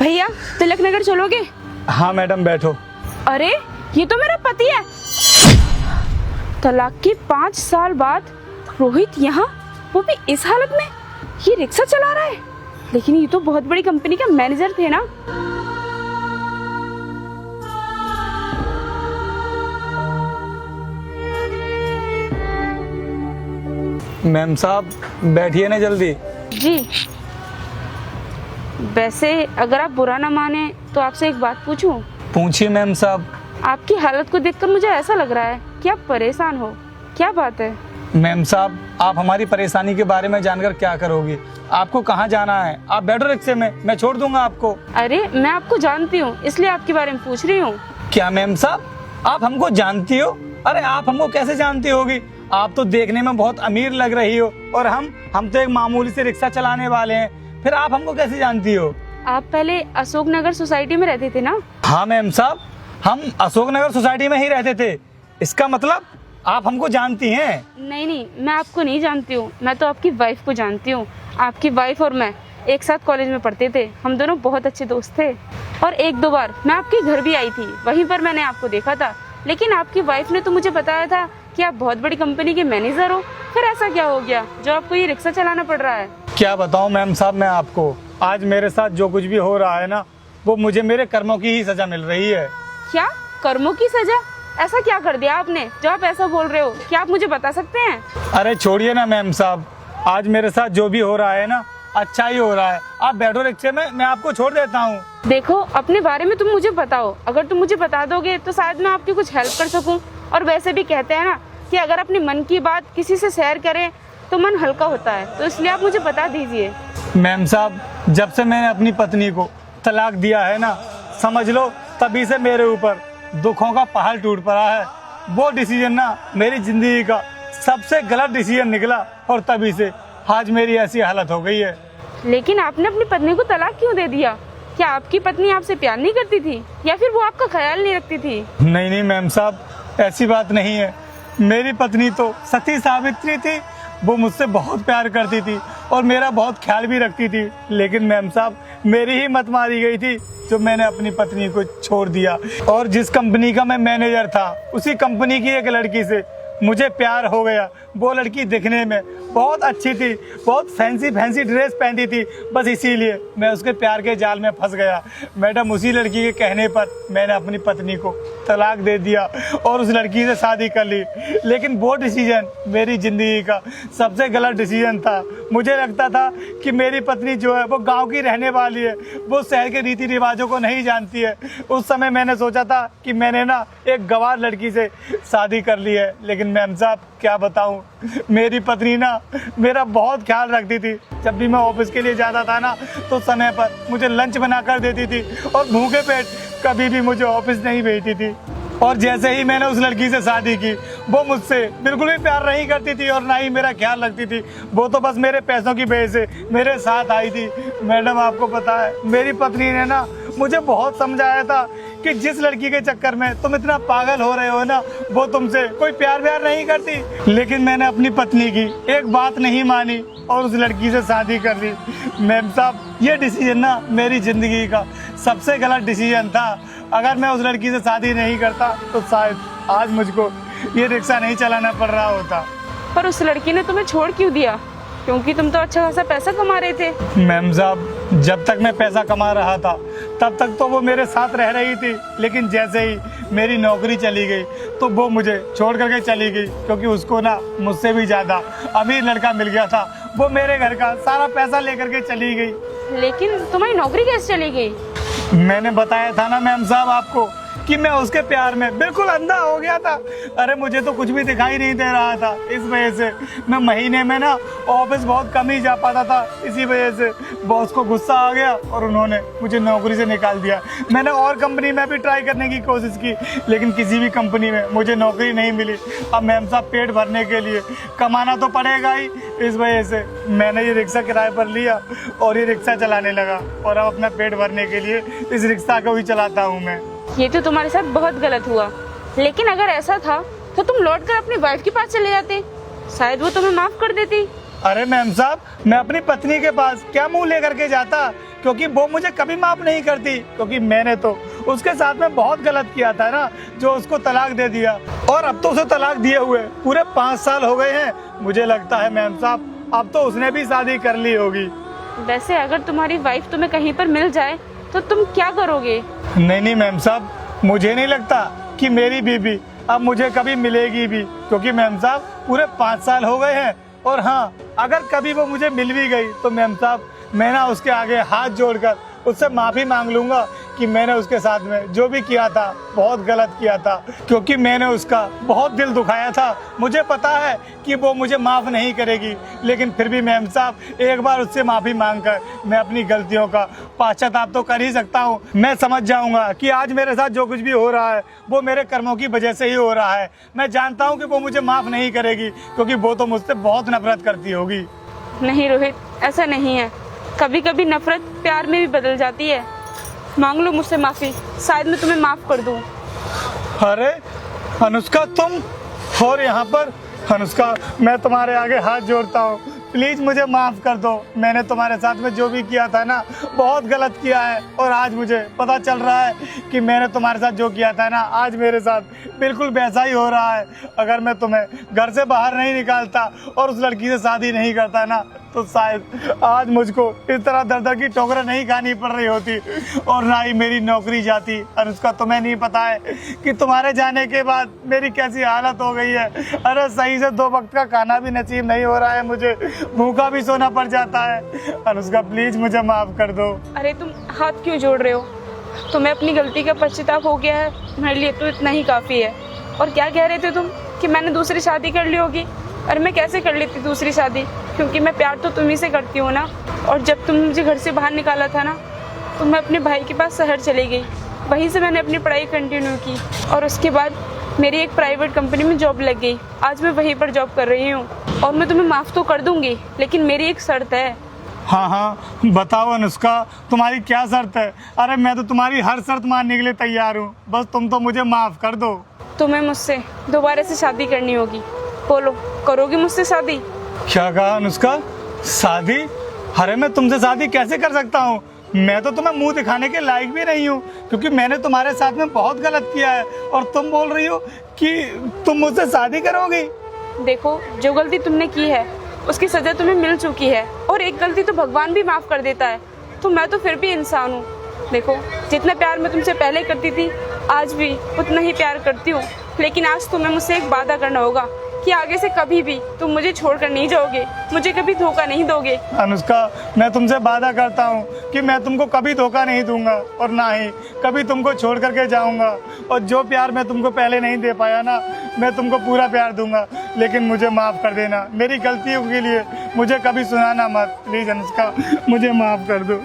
भैया तिलक नगर चलोगे? हाँ मैडम बैठो। अरे ये तो मेरा पति है। तलाक के 5 साल बाद रोहित यहाँ, वो भी इस हालत में। ये रिक्शा चला रहा है, लेकिन ये तो बहुत बड़ी कंपनी के मैनेजर थे ना। मैम साहब बैठिए ना जल्दी। जी, वैसे अगर आप बुरा ना माने तो आपसे एक बात पूछूं? पूछिए मैम साहब। आपकी हालत को देखकर मुझे ऐसा लग रहा है कि आप परेशान हो। क्या बात है? मैम साहब आप हमारी परेशानी के बारे में जानकर क्या करोगी? आपको कहाँ जाना है? आप बैठो रिक्शे में, मैं छोड़ दूंगा आपको। अरे मैं आपको जानती हूँ, इसलिए आपके बारे में पूछ रही हूँ। क्या मैम साहब आप हमको जानती हो? अरे आप हमको कैसे जानती होगी? आप तो देखने में बहुत अमीर लग रही हो और हम तो एक मामूली से रिक्शा चलाने वाले हैं, फिर आप हमको कैसे जानती हो? आप पहले अशोक नगर सोसाइटी में रहते थे ना? हाँ मैम साहब हम अशोक नगर सोसाइटी में ही रहते थे। इसका मतलब आप हमको जानती हैं? नहीं, मैं आपको नहीं जानती हूँ। मैं तो आपकी वाइफ को जानती हूँ। आपकी वाइफ और मैं एक साथ कॉलेज में पढ़ते थे। हम दोनों बहुत अच्छे दोस्त थे और 1-2 बार मैं आपके घर भी आई थी, वहीं पर मैंने आपको देखा था। लेकिन आपकी वाइफ ने तो मुझे बताया था कि आप बहुत बड़ी कंपनी के मैनेजर हो। फिर ऐसा क्या हो गया जो आपको ये रिक्शा चलाना पड़ रहा है? क्या बताऊं मैम साहब मैं आपको, आज मेरे साथ जो कुछ भी हो रहा है ना, वो मुझे मेरे कर्मों की ही सजा मिल रही है। क्या कर्मों की सजा? ऐसा क्या कर दिया आपने जो आप ऐसा बोल रहे हो? क्या आप मुझे बता सकते हैं? अरे छोड़िए ना मैम साहब, आज मेरे साथ जो भी हो रहा है ना अच्छा ही हो रहा है। आप बैठो रिक्शे में, मैं आपको छोड़ देता हूँ। देखो अपने बारे में तुम मुझे बताओ। अगर तुम मुझे बता दोगे तो शायद मैं आपकी कुछ हेल्प कर सकूं। और वैसे भी कहते हैं ना कि अगर अपने मन की बात किसी से शेयर करें तो मन हल्का होता है, तो इसलिए आप मुझे बता दीजिए। मैम साहब जब से मैंने अपनी पत्नी को तलाक दिया है ना, समझ लो तभी से मेरे ऊपर दुखों का पहाड़ टूट पड़ा है। वो डिसीजन ना मेरी जिंदगी का सबसे गलत डिसीजन निकला और तभी से आज मेरी ऐसी हालत हो गई है। लेकिन आपने अपनी पत्नी को तलाक क्यों दे दिया? क्या आपकी पत्नी आपसे प्यार नहीं करती थी या फिर वो आपका ख्याल नहीं रखती थी? नहीं मैम साहब ऐसी बात नहीं है। मेरी पत्नी तो सती सावित्री थी, वो मुझसे बहुत प्यार करती थी और मेरा बहुत ख्याल भी रखती थी। लेकिन मैम साहब मेरी ही मत मारी गई थी जो मैंने अपनी पत्नी को छोड़ दिया। और जिस कंपनी का मैं मैनेजर था, उसी कंपनी की एक लड़की से मुझे प्यार हो गया। वो लड़की दिखने में बहुत अच्छी थी, बहुत फैंसी ड्रेस पहनती थी, बस इसीलिए मैं उसके प्यार के जाल में फंस गया। मैडम उसी लड़की के कहने पर मैंने अपनी पत्नी को तलाक दे दिया और उस लड़की से शादी कर ली। लेकिन वो डिसीजन मेरी ज़िंदगी का सबसे गलत डिसीजन था। मुझे लगता था कि मेरी पत्नी जो है वो गाँव की रहने वाली है, वो शहर के रीति रिवाजों को नहीं जानती है। उस समय मैंने सोचा था कि मैंने ना एक गंवार लड़की से शादी कर ली है। लेकिन मैम साहब क्या बताऊं, मेरी पत्नी ना मेरा बहुत ख्याल रखती थी। जब भी मैं ऑफिस के लिए जाता था ना तो समय पर मुझे लंच बना कर देती थी और भूखे पेट कभी भी मुझे ऑफिस नहीं भेजती थी। और जैसे ही मैंने उस लड़की से शादी की, वो मुझसे बिल्कुल भी प्यार नहीं करती थी और ना ही मेरा ख्याल रखती थी। वो तो बस मेरे पैसों की वजह से मेरे साथ आई थी। मैडम आपको पता है मेरी पत्नी ने ना मुझे बहुत समझाया था कि जिस लड़की के चक्कर में तुम इतना पागल हो रहे हो ना, वो तुमसे कोई प्यार नहीं करती। लेकिन मैंने अपनी पत्नी की एक बात नहीं मानी और उस लड़की से शादी कर ली। मैम साहब ये डिसीजन ना मेरी जिंदगी का सबसे गलत डिसीजन था। अगर मैं उस लड़की से शादी नहीं करता तो शायद आज मुझको ये रिक्शा नहीं चलाना पड़ रहा होता। पर उस लड़की ने तुम्हें छोड़ क्यों दिया? क्योंकि तुम तो अच्छा खासा पैसा कमा रहे थे। मैम साहब जब तक मैं पैसा कमा रहा था तब तक तो वो मेरे साथ रह रही थी, लेकिन जैसे ही मेरी नौकरी चली गई तो वो मुझे छोड़ करके चली गई। क्योंकि उसको ना मुझसे भी ज़्यादा अमीर लड़का मिल गया था। वो मेरे घर का सारा पैसा लेकर के चली गई। लेकिन तुम्हारी नौकरी कैसे चली गई? मैंने बताया था ना मैम साहब आपको कि मैं उसके प्यार में बिल्कुल अंधा हो गया था। अरे मुझे तो कुछ भी दिखाई नहीं दे रहा था। इस वजह से मैं महीने में ना ऑफिस बहुत कम ही जा पाता था। इसी वजह से बॉस को गुस्सा आ गया और उन्होंने मुझे नौकरी से निकाल दिया। मैंने और कंपनी में भी ट्राई करने की कोशिश की, लेकिन किसी भी कंपनी में मुझे नौकरी नहीं मिली। अब मैम साहब पेट भरने के लिए कमाना तो पड़ेगा ही। इस वजह से मैंने ये रिक्शा किराए पर लिया और ये रिक्शा चलाने लगा और अब अपना पेट भरने के लिए इस रिक्शा को ही चलाता हूँ मैं। ये तो तुम्हारे साथ बहुत गलत हुआ। लेकिन अगर ऐसा था तो तुम लौटकर अपनी वाइफ के पास चले जाते, शायद वो तुम्हें माफ कर देती अरे मैम साहब, मैं अपनी पत्नी के पास क्या मुंह लेकर के जाता, क्योंकि वो मुझे कभी माफ नहीं करती, क्योंकि मैंने तो उसके साथ में बहुत गलत किया था ना, जो उसको तलाक दे दिया। और अब तो उसे तलाक दिए हुए पूरे 5 साल हो गए हैं। मुझे लगता है मैम साहब अब तो उसने भी शादी कर ली होगी। वैसे अगर तुम्हारी वाइफ तुम्हें कहीं पर मिल जाए तो तुम क्या करोगे? नहीं मैम साहब, मुझे नहीं लगता कि मेरी बीवी अब मुझे कभी मिलेगी भी, क्योंकि मैम साहब पूरे 5 साल हो गए हैं। और हाँ, अगर कभी वो मुझे मिल भी गई तो मैम साहब मैं ना उसके आगे हाथ जोड़कर उससे माफ़ी मांग लूँगा कि मैंने उसके साथ में जो भी किया था बहुत गलत किया था, क्योंकि मैंने उसका बहुत दिल दुखाया था। मुझे पता है कि वो मुझे माफ़ नहीं करेगी, लेकिन फिर भी मैम साहब एक बार उससे माफ़ी मांगकर मैं अपनी गलतियों का पश्चाताप तो कर ही सकता हूँ। मैं समझ जाऊँगा कि आज मेरे साथ जो कुछ भी हो रहा है वो मेरे कर्मों की वजह से ही हो रहा है। मैं जानता हूँ कि वो मुझे माफ़ नहीं करेगी, क्योंकि वो तो मुझसे बहुत नफरत करती होगी। नहीं रोहित, ऐसा नहीं है। कभी कभी नफरत प्यार में भी बदल जाती है। मांग लो मुझसे माफ़ी, शायद मैं तुम्हें माफ़ कर दूँ। अरे अनुष्का, तुम और यहाँ पर? अनुष्का, मैं तुम्हारे आगे हाथ जोड़ता हूँ, प्लीज़ मुझे माफ़ कर दो। मैंने तुम्हारे साथ में जो भी किया था ना बहुत गलत किया है, और आज मुझे पता चल रहा है कि मैंने तुम्हारे साथ जो किया था ना आज मेरे साथ बिल्कुल वैसा ही हो रहा है। अगर मैं तुम्हें घर से बाहर नहीं निकालता और उस लड़की से शादी नहीं करता ना तो शायद आज मुझको इस तरह दर की ठोकरें नहीं खानी पड़ रही होती, और ना ही मेरी नौकरी जाती। अनुष्का, तुम्हें नहीं पता है कि तुम्हारे जाने के बाद मेरी कैसी हालत हो गई है। अरे सही से 2 वक्त का खाना भी नसीब नहीं हो रहा है, मुझे भूखा भी सोना पड़ जाता है। अनुष्का प्लीज मुझे माफ कर दो। अरे तुम हाथ क्यों जोड़ रहे हो? तुम्हें अपनी गलती का पश्चाताप हो गया है, मेरे लिए तो इतना ही काफ़ी है। और क्या कह रहे थे तुम कि मैंने दूसरी शादी कर ली होगी? अरे मैं कैसे कर लेती दूसरी शादी, क्योंकि मैं प्यार तो तुम्ही से करती हूँ ना। और जब तुम मुझे घर से बाहर निकाला था ना तो मैं अपने भाई के पास शहर चली गई, वहीं से मैंने अपनी पढ़ाई कंटिन्यू की, और उसके बाद मेरी एक प्राइवेट कंपनी में जॉब लग गई। आज मैं वहीं पर जॉब कर रही हूँ, और मैं तुम्हें माफ़ तो कर दूँगी, लेकिन मेरी एक शर्त है। हाँ, बताओ अनुष्का, तुम्हारी क्या शर्त है? अरे मैं तो तुम्हारी हर शर्त मानने के लिए तैयार हूँ, बस तुम तो मुझे माफ़ कर दो। तुम्हें मुझसे दोबारा से शादी करनी होगी। बोलो, करोगी मुझसे शादी? क्या कहा अनुष्का? शादी? अरे मैं तुमसे शादी कैसे कर सकता हूँ? मैं तो तुम्हें मुंह दिखाने के लायक भी नहीं हूँ, क्योंकि मैंने तुम्हारे साथ में बहुत गलत किया है, और तुम बोल रही हो कि तुम मुझसे शादी करोगी। देखो, जो गलती तुमने की है उसकी सजा तुम्हें मिल चुकी है, और एक गलती तो भगवान भी माफ़ कर देता है, तो मैं तो फिर भी इंसान हूँ। देखो, जितना प्यार मैं तुमसे पहले करती थी आज भी उतना ही प्यार करती हूँ, लेकिन आज तुम्हें मुझसे एक वादा करना होगा कि आगे से कभी भी तुम मुझे छोड़कर नहीं जाओगे, मुझे कभी धोखा नहीं दोगे। अनुष्का, मैं तुमसे वादा करता हूँ कि मैं तुमको कभी धोखा नहीं दूंगा, और ना ही कभी तुमको छोड़ करके जाऊंगा। और जो प्यार मैं तुमको पहले नहीं दे पाया ना, मैं तुमको पूरा प्यार दूंगा, लेकिन मुझे माफ़ कर देना। मेरी गलतियों के लिए मुझे कभी सुनाना मत, प्लीज़ अनुष्का, मुझे माफ़ कर दो।